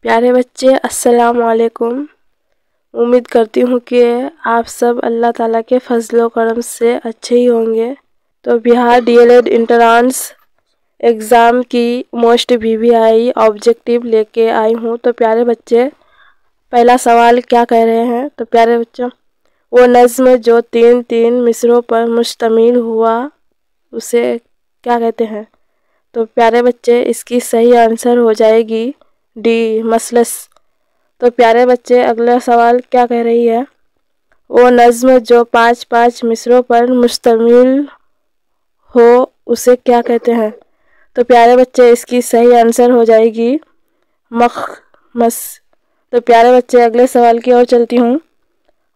प्यारे बच्चे, अस्सलाम वालेकुम। उम्मीद करती हूँ कि आप सब अल्लाह ताला के फजलो करम से अच्छे ही होंगे। तो बिहार डीएलएड इंट्रांस एग्ज़ाम की मोस्ट वीवीआई ऑब्जेक्टिव लेके आई हूँ। तो प्यारे बच्चे, पहला सवाल क्या कह रहे हैं? तो प्यारे बच्चों, वो नज़्म जो तीन तीन मिसरों पर मुश्तमिल हुआ उसे क्या कहते हैं? तो प्यारे बच्चे, इसकी सही आंसर हो जाएगी डी, मसलस। तो प्यारे बच्चे, अगला सवाल क्या कह रही है? वो नज़्म जो पाँच पाँच मिसरों पर मुश्तमिल हो उसे क्या कहते हैं? तो प्यारे बच्चे, इसकी सही आंसर हो जाएगी मखमस। तो प्यारे बच्चे, अगले सवाल की ओर चलती हूँ।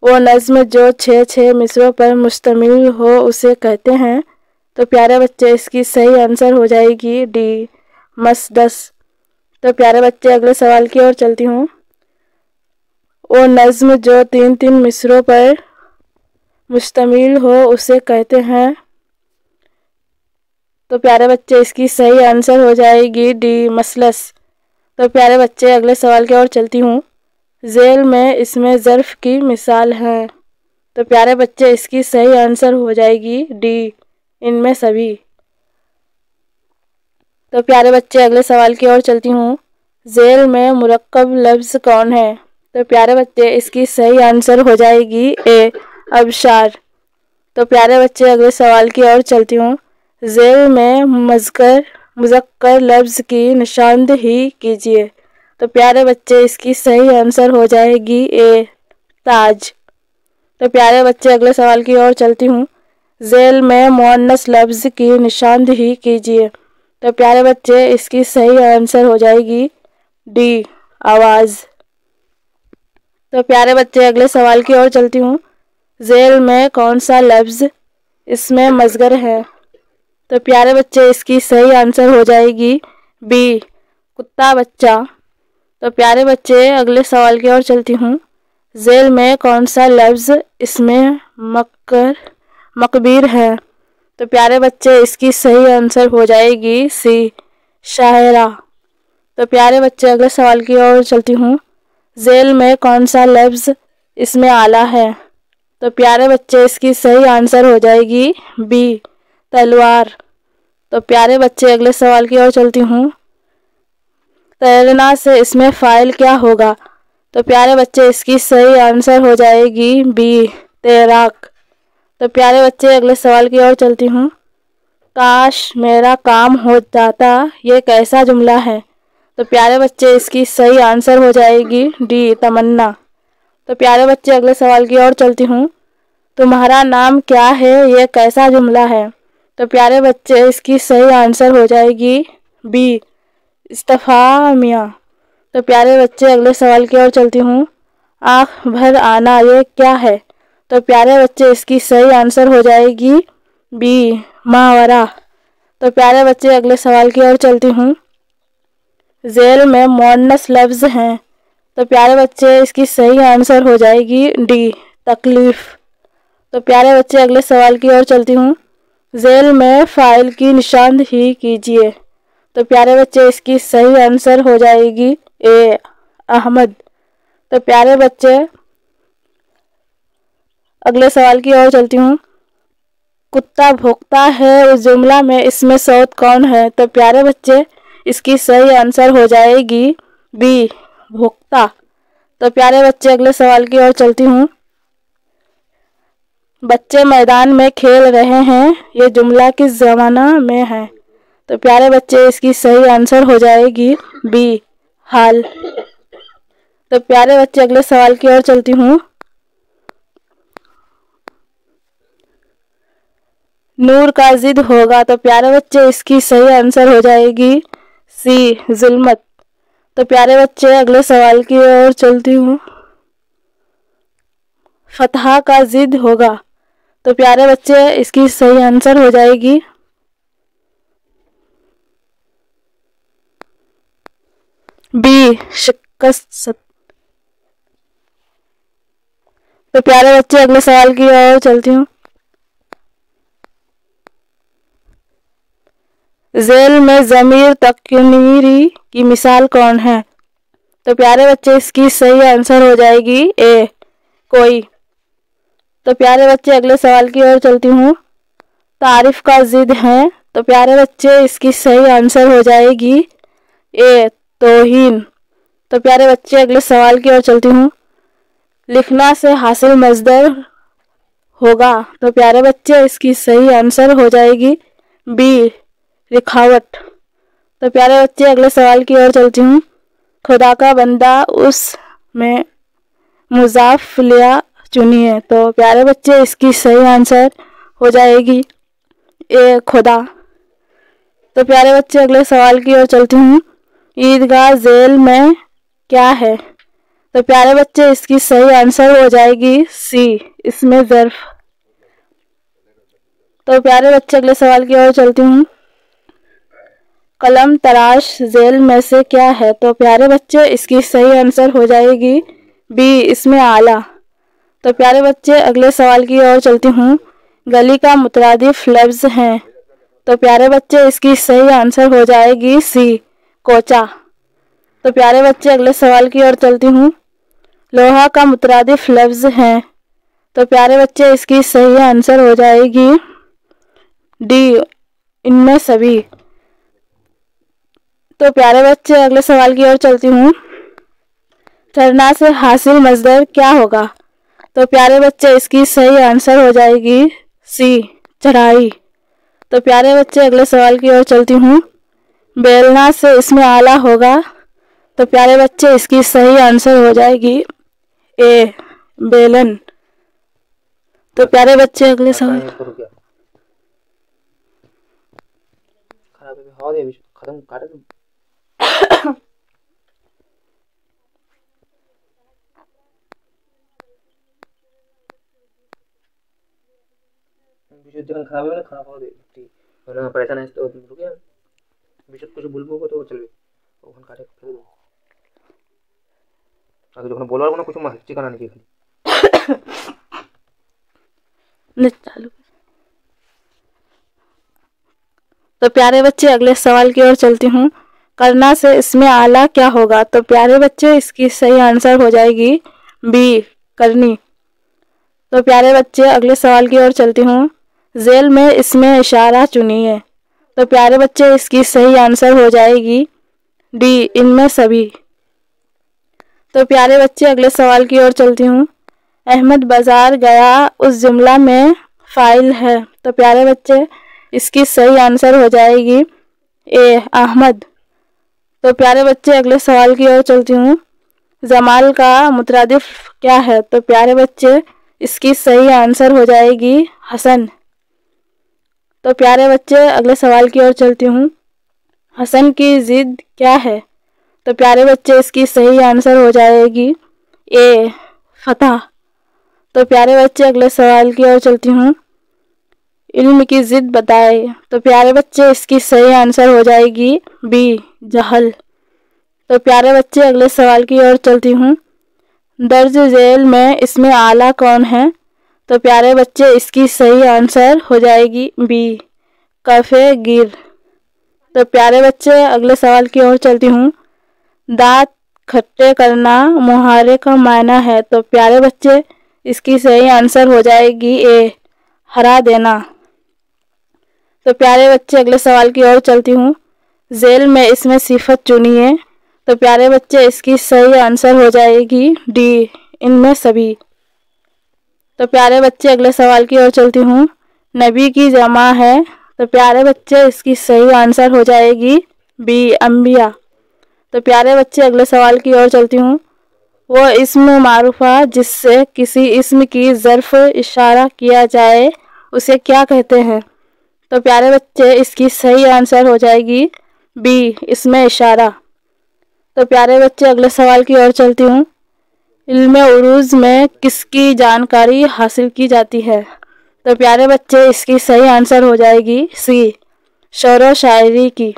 वो नज़्म जो छः छः मिसरों पर मुश्तमिल हो उसे कहते हैं? तो प्यारे बच्चे, इसकी सही आंसर हो जाएगी डी, मसदस। तो प्यारे बच्चे, अगले सवाल की ओर चलती हूँ। वो नज़्म जो तीन तीन मिसरों पर मुश्तमिल हो उसे कहते हैं? तो प्यारे बच्चे, इसकी सही आंसर हो जाएगी डी, मसलस। तो प्यारे बच्चे, अगले सवाल की ओर चलती हूँ। झेल में इसमें ज़र्फ़ की मिसाल है। तो प्यारे बच्चे, इसकी सही आंसर हो जाएगी डी, इनमें सभी। तो प्यारे बच्चे, अगले सवाल की ओर चलती हूँ। झेल में मुरक्कब लफ्ज़ कौन है? तो प्यारे बच्चे, इसकी सही आंसर हो जाएगी ए, अबशार। तो प्यारे बच्चे, अगले सवाल की ओर चलती हूँ। झेल में मुज़क्कर लफ्ज़ की निशानदही कीजिए। तो प्यारे बच्चे, इसकी सही आंसर हो जाएगी ए, ताज। तो प्यारे बच्चे, अगले सवाल की ओर चलती हूँ। झेल में मुअन्नस लफ्ज़ की निशानदही कीजिए। तो प्यारे बच्चे, इसकी सही आंसर हो जाएगी डी, आवाज़। तो प्यारे बच्चे, अगले सवाल की ओर चलती हूँ। झेल में कौन सा लफ्ज़ इसमें मज़गर है? तो प्यारे बच्चे, इसकी सही आंसर हो जाएगी बी, कुत्ता बच्चा। तो प्यारे बच्चे, अगले सवाल की ओर चलती हूँ। झेल में कौन सा लफ्ज़ इसमें मकबीर है? तो प्यारे बच्चे, इसकी सही आंसर हो जाएगी सी, शायरा। तो प्यारे बच्चे, अगले सवाल की ओर चलती हूँ। झेल में कौन सा लफ्ज़ इसमें आला है? तो प्यारे बच्चे, इसकी सही आंसर हो जाएगी बी, तलवार। तो प्यारे बच्चे, अगले सवाल की ओर चलती हूँ। तैरना से इसमें फ़ाइल क्या होगा? तो प्यारे बच्चे, इसकी सही आंसर हो जाएगी बी, तैराक। तो प्यारे बच्चे, अगले सवाल की ओर चलती हूँ। काश मेरा काम हो जाता, ये कैसा जुमला है? तो प्यारे बच्चे, इसकी सही आंसर हो जाएगी डी, तमन्ना। तो प्यारे बच्चे, अगले सवाल की ओर चलती हूँ। तुम्हारा नाम क्या है, ये कैसा जुमला है? तो प्यारे बच्चे, इसकी सही आंसर हो जाएगी बी, इस्तफामिया। तो प्यारे बच्चे, अगले सवाल की ओर चलती हूँ। आँख भर आना ये क्या है? तो प्यारे बच्चे, इसकी सही आंसर हो जाएगी बी, मावरा। तो प्यारे बच्चे, अगले सवाल की ओर चलती हूँ। झेल में मुअन्नस लफ्ज़ हैं। तो प्यारे बच्चे, इसकी सही आंसर हो जाएगी डी, तकलीफ़। तो प्यारे बच्चे, अगले सवाल की ओर चलती हूँ। झेल में फ़ाइल की निशानदही कीजिए। तो प्यारे बच्चे, इसकी सही आंसर हो जाएगी ए, अहमद। तो प्यारे बच्चे, अगले सवाल की ओर चलती हूँ। कुत्ता भौंकता है उस जुमला में इसमें सौत कौन है? तो प्यारे बच्चे, इसकी सही आंसर हो जाएगी बी, भोक्ता। तो प्यारे बच्चे, अगले सवाल की ओर चलती हूँ। बच्चे मैदान में खेल रहे हैं, ये जुमला किस ज़माना में है? तो प्यारे बच्चे, इसकी सही आंसर हो जाएगी बी, हाल। तो प्यारे बच्चे, अगले सवाल की ओर चलती हूँ। नूर का जिद होगा। तो प्यारे बच्चे, इसकी सही आंसर हो जाएगी सी, जुल्मत। तो प्यारे बच्चे, अगले सवाल की ओर चलती हूँ। फतहा का जिद होगा। तो प्यारे बच्चे, इसकी सही आंसर हो जाएगी बी, शिकस्त। तो प्यारे बच्चे, अगले सवाल की ओर चलती हूँ। झेल में ज़मीर तकनीरी की मिसाल कौन है? तो प्यारे बच्चे इसकी सही आंसर हो जाएगी ए कोई। तो प्यारे बच्चे अगले सवाल की ओर चलती हूँ। तारीफ का जिद है, तो प्यारे बच्चे इसकी सही आंसर हो जाएगी ए तौहीन। तो प्यारे बच्चे अगले सवाल की ओर चलती हूँ। लिखना से हासिल मजदर होगा, तो प्यारे बच्चे इसकी सही आंसर हो जाएगी बी लिखावट। तो प्यारे बच्चे अगले सवाल की ओर चलती हूँ। खुदा का बंदा उस में मुजाफ लिया चुनिए, तो प्यारे बच्चे इसकी सही आंसर हो जाएगी ए खुदा। तो प्यारे बच्चे अगले सवाल की ओर चलती हूँ। ईदगाह झेल में क्या है, तो प्यारे बच्चे इसकी सही आंसर हो जाएगी सी इसमें ज़र्फ। तो प्यारे बच्चे अगले सवाल की ओर चलती हूँ। कलम तराश झेल में से क्या है, तो प्यारे बच्चे इसकी सही आंसर हो जाएगी बी इसमें आला। तो प्यारे बच्चे अगले सवाल की ओर चलती हूँ। गली का मुतरादिफ लफ्ज़ है, तो प्यारे बच्चे इसकी सही आंसर हो जाएगी सी कोचा। तो प्यारे बच्चे अगले सवाल की ओर चलती हूँ। लोहा का मुतरादिफ लफ्ज़ है, तो प्यारे बच्चे इसकी सही आंसर हो जाएगी डी इनमें सभी। तो प्यारे बच्चे अगले सवाल की ओर चलती हूँ। चढ़ना से हासिल मजदर क्या होगा, तो प्यारे बच्चे इसकी सही आंसर हो जाएगी सी चढ़ाई। तो प्यारे बच्चे अगले सवाल की ओर चलती हूँ। बेलना से इसमें आला होगा, तो प्यारे बच्चे इसकी सही आंसर हो जाएगी ए बेलन। तो प्यारे बच्चे अगले सवाल যখন খারাপ হবে না খারাপ হবে মানে পয়সা নাই তো রুকে বিশেষ কিছু বলবো তো চলবে ওখানে কাটে ফেলে দেবো আগে যখন বলবার কোনো কিছু ঠিকানা নেই এখানে चालू। तो प्यारे बच्चे अगले सवाल की ओर चलती हूँ। करना से इसमें आला क्या होगा, तो प्यारे बच्चे इसकी सही आंसर हो जाएगी बी करनी। तो प्यारे बच्चे अगले सवाल की ओर चलती हूँ। झेल में इसमें इशारा चुनिए, तो प्यारे बच्चे इसकी सही आंसर हो जाएगी डी इनमें सभी। तो प्यारे बच्चे अगले सवाल की ओर चलती हूँ। अहमद बाजार गया उस जुमला में फ़ाइल है, तो प्यारे बच्चे इसकी सही आंसर हो जाएगी ए अहमद। तो प्यारे बच्चे अगले सवाल की ओर चलती हूँ। जमाल का मुतरादिफ क्या है, तो प्यारे बच्चे इसकी सही आंसर हो जाएगी हसन। तो प्यारे बच्चे अगले सवाल की ओर चलती हूँ। हसन की ज़िद क्या है, तो प्यारे बच्चे इसकी सही आंसर हो जाएगी ए फतह। तो प्यारे बच्चे अगले सवाल की ओर चलती हूँ। इल्म की ज़िद बताए, तो प्यारे बच्चे इसकी सही आंसर हो जाएगी बी जहल। तो प्यारे बच्चे अगले सवाल की ओर चलती हूँ। दर्ज झेल में इसमें आला कौन है, तो प्यारे बच्चे इसकी सही आंसर हो जाएगी बी कफ़े गिर। तो प्यारे बच्चे अगले सवाल की ओर चलती हूँ। दांत खट्टे करना मुहावरे का मायना है, तो प्यारे बच्चे इसकी सही आंसर हो जाएगी ए हरा देना। तो प्यारे बच्चे अगले सवाल की ओर चलती हूँ। झेल में इसमें सिफत चुनिए, तो प्यारे बच्चे इसकी सही आंसर हो जाएगी डी इनमें सभी। तो प्यारे बच्चे अगले सवाल की ओर चलती हूँ। नबी की जमा है, तो प्यारे बच्चे इसकी सही आंसर हो जाएगी बी अंबिया। तो प्यारे बच्चे अगले सवाल की ओर चलती हूँ। वो इस्म मारूफा जिससे किसी इस्म की ज़र्फ़ इशारा किया जाए उसे क्या कहते हैं, तो प्यारे बच्चे इसकी सही आंसर हो जाएगी बी इसमें इशारा। तो प्यारे बच्चे अगले सवाल की ओर चलती हूँ। इल्म उरूज में किसकी जानकारी हासिल की जाती है, तो प्यारे बच्चे इसकी सही आंसर हो जाएगी सी शेर व शायरी की।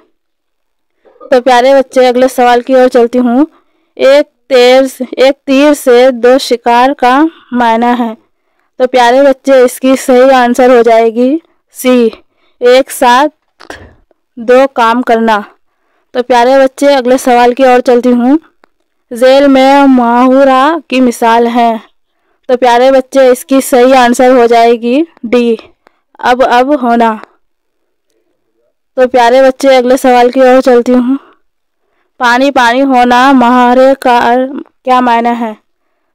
तो प्यारे बच्चे अगले सवाल की ओर चलती हूँ। एक तीर से दो शिकार का मायना है, तो प्यारे बच्चे इसकी सही आंसर हो जाएगी सी एक साथ दो काम करना। तो प्यारे बच्चे अगले सवाल की ओर चलती हूँ। जेल में माहुरा की मिसाल है। तो प्यारे बच्चे इसकी सही आंसर हो जाएगी डी, अब होना। तो प्यारे बच्चे अगले सवाल की ओर चलती हूँ। पानी पानी होना मुहावरे का क्या मायना है?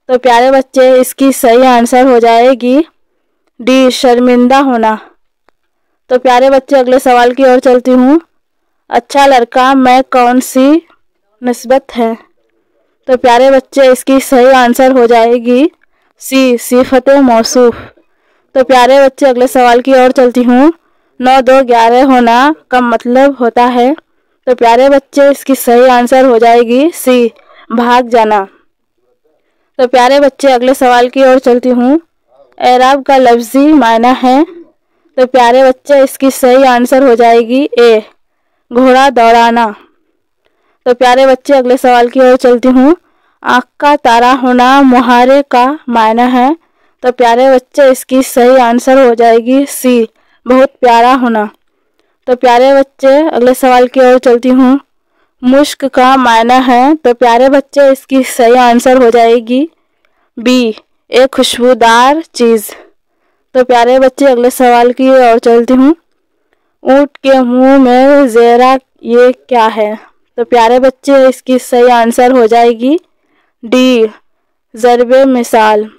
तो प्यारे बच्चे इसकी सही आंसर हो जाएगी डी, शर्मिंदा होना। तो प्यारे बच्चे अगले सवाल की ओर चलती हूँ। अच्छा लड़का में कौन सी निस्बत है? तो प्यारे बच्चे इसकी सही आंसर हो जाएगी सी, सिफत मौसूफ। तो प्यारे बच्चे अगले सवाल की ओर चलती हूँ। 9 2 11 होना का मतलब होता है। तो प्यारे बच्चे इसकी सही आंसर हो जाएगी सी, भाग जाना। तो प्यारे बच्चे अगले सवाल की ओर चलती हूँ। एराब का लफ्जी मायना है। तो प्यारे बच्चे इसकी सही आंसर हो जाएगी ए, घोड़ा दौड़ाना। तो प्यारे बच्चे अगले सवाल की ओर चलती हूँ। आँख का तारा होना मुहावरे का मायना है। तो प्यारे बच्चे इसकी सही आंसर हो जाएगी सी, बहुत प्यारा होना। तो प्यारे बच्चे अगले सवाल की ओर चलती हूँ। मुश्क का मायना है। तो प्यारे बच्चे इसकी सही आंसर हो जाएगी बी, एक खुशबूदार चीज़। तो प्यारे बच्चे अगले सवाल की ओर चलती हूँ। ऊँट के मुंह में ज़ेरा ये क्या है? तो प्यारे बच्चे इसकी सही आंसर हो जाएगी डी, ज़रबे मिसाल।